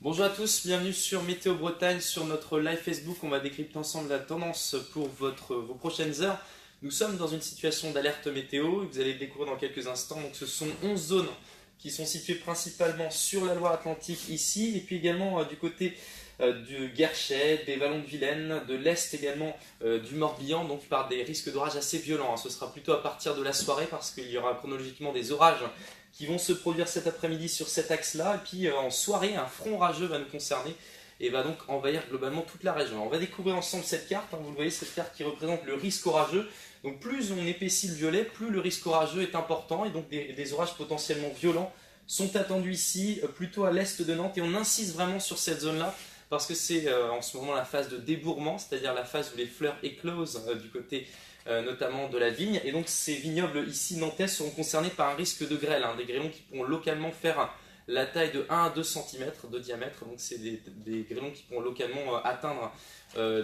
Bonjour à tous, bienvenue sur Météo Bretagne. Sur notre live Facebook, on va décrypter ensemble la tendance pour vos prochaines heures. Nous sommes dans une situation d'alerte météo, vous allez le découvrir dans quelques instants. Donc, ce sont 11 zones qui sont situées principalement sur la Loire-Atlantique ici, et puis également du côté du Guerchet, des Vallons de Vilaine, de l'Est également du Morbihan, donc par des risques d'orage assez violents. Ce sera plutôt à partir de la soirée parce qu'il y aura chronologiquement des orages qui vont se produire cet après-midi sur cet axe-là. Et puis en soirée, un front orageux va nous concerner et va donc envahir globalement toute la région. Alors, on va découvrir ensemble cette carte, vous le voyez, cette carte qui représente le risque orageux. Donc plus on épaissit le violet, plus le risque orageux est important et donc des orages potentiellement violents sont attendus ici, plutôt à l'est de Nantes, et on insiste vraiment sur cette zone-là parce que c'est en ce moment la phase de débourrement, c'est-à-dire la phase où les fleurs éclosent du côté notamment de la vigne, et donc ces vignobles ici nantais seront concernés par un risque de grêle, des grêlons qui pourront localement faire la taille de 1 à 2 cm de diamètre, donc c'est des grêlons qui pourront localement atteindre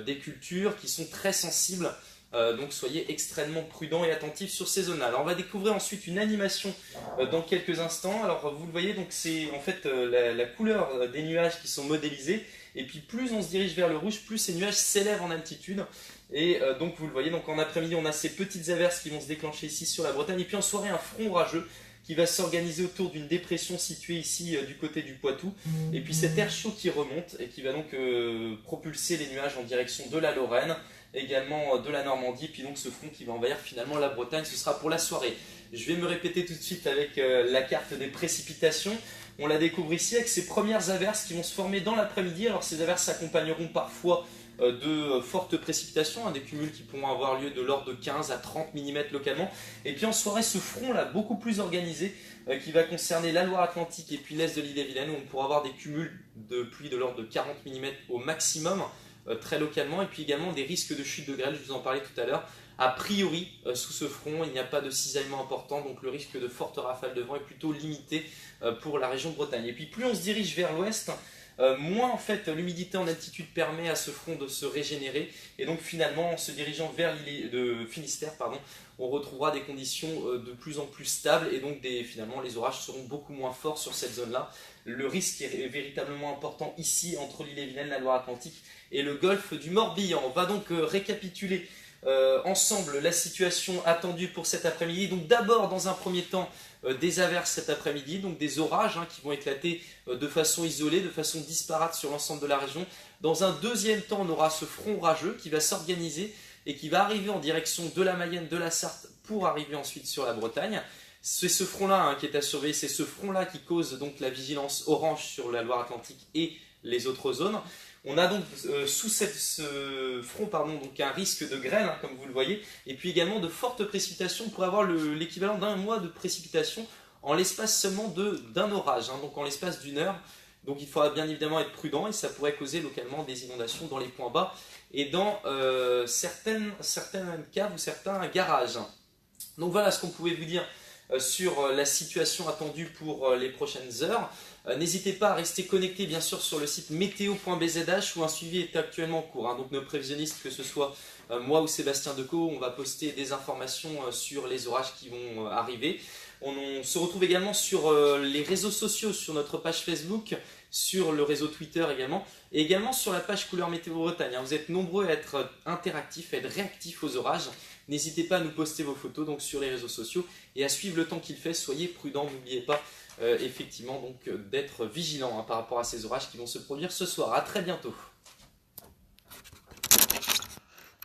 des cultures qui sont très sensibles. Donc soyez extrêmement prudents et attentifs sur ces zones-là. Alors on va découvrir ensuite une animation dans quelques instants. Alors vous le voyez, donc c'est en fait la couleur des nuages qui sont modélisés. Et puis plus on se dirige vers le rouge, plus ces nuages s'élèvent en altitude. Et donc vous le voyez, donc en après-midi on a ces petites averses qui vont se déclencher ici sur la Bretagne. Et puis en soirée, un front orageux qui va s'organiser autour d'une dépression située ici du côté du Poitou. Et puis cet air chaud qui remonte et qui va donc propulser les nuages en direction de la Lorraine, également de la Normandie, puis donc ce front qui va envahir finalement la Bretagne. Ce sera pour la soirée. Je vais me répéter tout de suite avec la carte des précipitations. On la découvre ici avec ces premières averses qui vont se former dans l'après-midi. Alors ces averses s'accompagneront parfois de fortes précipitations, des cumuls qui pourront avoir lieu de l'ordre de 15 à 30 mm localement. Et puis en soirée, ce front-là, beaucoup plus organisé, qui va concerner la Loire-Atlantique et puis l'est de l'île-et-Vilaine, où on pourra avoir des cumuls de pluie de l'ordre de 40 mm au maximum, très localement, et puis également des risques de chute de grêle, je vous en parlais tout à l'heure. A priori, sous ce front, il n'y a pas de cisaillement important, donc le risque de fortes rafales de vent est plutôt limité pour la région de Bretagne. Et puis plus on se dirige vers l'ouest, moins en fait l'humidité en altitude permet à ce front de se régénérer, et donc finalement en se dirigeant vers l'île de Finistère, on retrouvera des conditions de plus en plus stables, et donc finalement les orages seront beaucoup moins forts sur cette zone-là. Le risque est véritablement important ici entre l'île-et-Vilaine, la Loire-Atlantique et le golfe du Morbihan. On va donc récapituler ensemble la situation attendue pour cet après-midi. Donc d'abord, dans un premier temps, des averses cet après-midi, donc des orages qui vont éclater de façon isolée, de façon disparate sur l'ensemble de la région. Dans un deuxième temps, on aura ce front orageux qui va s'organiser et qui va arriver en direction de la Mayenne, de la Sarthe, pour arriver ensuite sur la Bretagne. C'est ce front-là qui est à surveiller, c'est ce front-là qui cause donc la vigilance orange sur la Loire-Atlantique et les autres zones. On a donc sous ce front donc un risque de grêle, comme vous le voyez, et puis également de fortes précipitations pour avoir l'équivalent d'un mois de précipitations en l'espace seulement d'un orage, donc en l'espace d'une heure. Donc il faudra bien évidemment être prudent, et ça pourrait causer localement des inondations dans les points bas et dans certaines caves ou certains garages. Donc voilà ce qu'on pouvait vous dire sur la situation attendue pour les prochaines heures. N'hésitez pas à rester connecté bien sûr sur le site météo.bzh où un suivi est actuellement en cours. Donc nos prévisionnistes, que ce soit moi ou Sébastien Decaux, on va poster des informations sur les orages qui vont arriver. On se retrouve également sur les réseaux sociaux, sur notre page Facebook, sur le réseau Twitter également, et également sur la page Couleur Météo Bretagne. Vous êtes nombreux à être interactifs, à être réactifs aux orages. N'hésitez pas à nous poster vos photos donc sur les réseaux sociaux et à suivre le temps qu'il fait. Soyez prudents, n'oubliez pas effectivement donc d'être vigilants par rapport à ces orages qui vont se produire ce soir. À très bientôt.